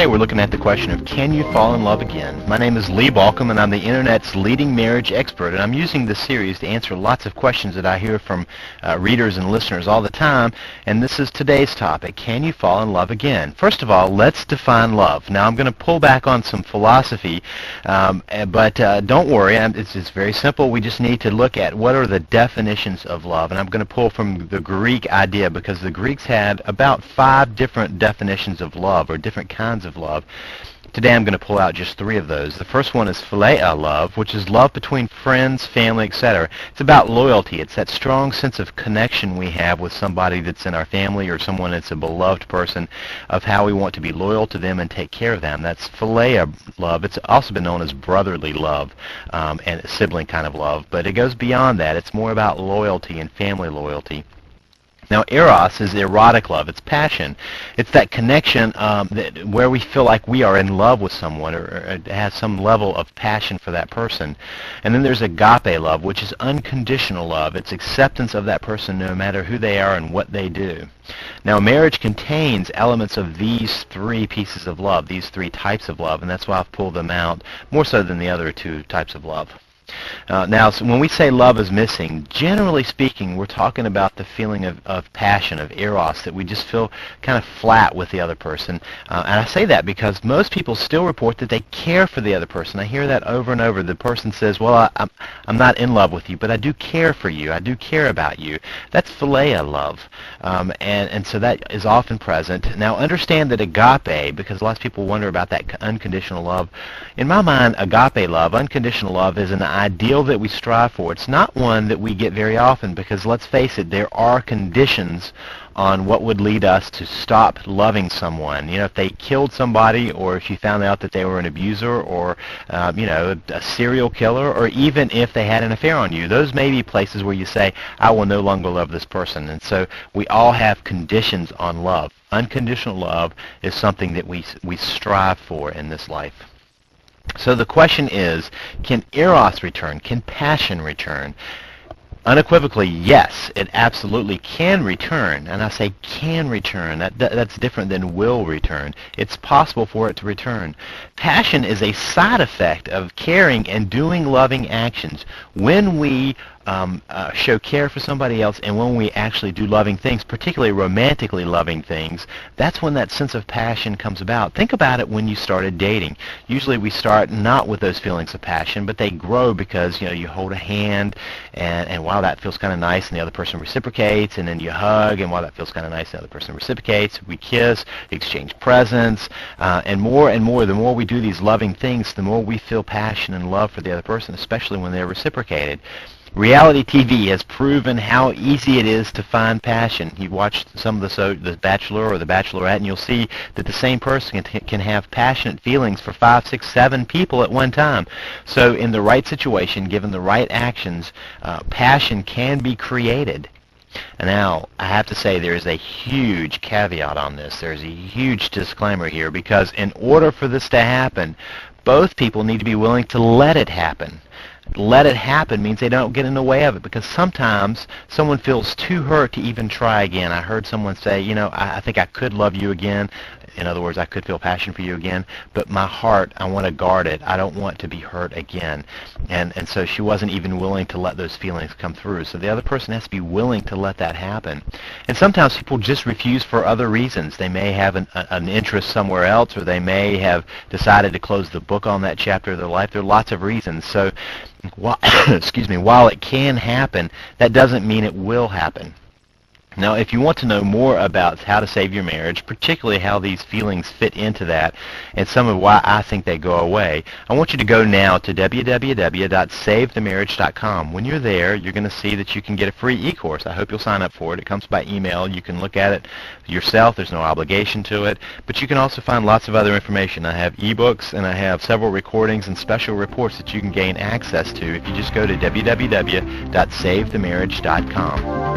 Today we're looking at the question of, can you fall in love again? My name is Lee Balcom, and I'm the Internet's leading marriage expert, and I'm using this series to answer lots of questions that I hear from readers and listeners all the time, and this is today's topic: can you fall in love again? First of all, let's define love. Now, I'm going to pull back on some philosophy, but don't worry, it's very simple. We just need to look at what are the definitions of love, and I'm going to pull from the Greek idea, because the Greeks had about 5 different definitions of love, or different kinds of love. Today I'm going to pull out just 3 of those. The first one is philia love, which is love between friends, family, etc. It's about loyalty. It's that strong sense of connection we have with somebody that's in our family or someone that's a beloved person, of how we want to be loyal to them and take care of them. That's philia love. It's also been known as brotherly love and sibling kind of love, but it goes beyond that. It's more about loyalty and family loyalty. Now, eros is erotic love. It's passion. It's that connection where we feel like we are in love with someone, or has some level of passion for that person. And then there's agape love, which is unconditional love. It's acceptance of that person no matter who they are and what they do. Now, marriage contains elements of these 3 pieces of love, these 3 types of love, and that's why I've pulled them out, more so than the other 2 types of love. Now, so when we say love is missing, generally speaking, we're talking about the feeling of passion, of eros, that we just feel kind of flat with the other person. And I say that because most people still report that they care for the other person. I hear that over and over. The person says, well, I'm not in love with you, but I do care for you. I do care about you. That's philia love. And so that is often present. Now, understand that agape, because lots of people wonder about that unconditional love. In my mind, agape love, unconditional love, is an ideal that we strive for. It's not one that we get very often, because let's face it, there are conditions on what would lead us to stop loving someone. You know, if they killed somebody, or if you found out that they were an abuser, or a serial killer, or even if they had an affair on you, those may be places where you say, I will no longer love this person. And so we all have conditions on love. Unconditional love is something that we strive for in this life. So the question is, can eros return? Can passion return? Unequivocally, yes, it absolutely can return. And I say can return. That's different than will return. It's possible for it to return. Passion is a side effect of caring and doing loving actions. When we show care for somebody else, and when we actually do loving things, particularly romantically loving things, that's when that sense of passion comes about. Think about it when you started dating. Usually we start not with those feelings of passion, but they grow because you hold a hand, and while that feels kind of nice, and the other person reciprocates, and then you hug, and while that feels kind of nice, the other person reciprocates, we kiss, exchange presents, and more, the more we do these loving things, the more we feel passion and love for the other person, especially when they're reciprocated. Reality TV has proven how easy it is to find passion. You watch some of the Bachelor or the Bachelorette, and you'll see that the same person can have passionate feelings for 5, 6, 7 people at one time. So in the right situation, given the right actions, passion can be created. And now, I have to say, there's a huge caveat on this. There's a huge disclaimer here, because in order for this to happen, both people need to be willing to let it happen. Let it happen means they don't get in the way of it, because sometimes someone feels too hurt to even try again. I heard someone say, I think I could love you again. In other words, I could feel passion for you again, but my heart, I want to guard it. I don't want to be hurt again. And so she wasn't even willing to let those feelings come through. So the other person has to be willing to let that happen. And sometimes people just refuse for other reasons. They may have an interest somewhere else, or they may have decided to close the book on that chapter of their life. There are lots of reasons. So while it can happen, that doesn't mean it will happen. Now, if you want to know more about how to save your marriage, particularly how these feelings fit into that, and some of why I think they go away, I want you to go now to www.savethemarriage.com. When you're there, you're going to see that you can get a free e-course. I hope you'll sign up for it. It comes by email. You can look at it yourself. There's no obligation to it. But you can also find lots of other information. I have ebooks, and I have several recordings and special reports that you can gain access to if you just go to www.savethemarriage.com.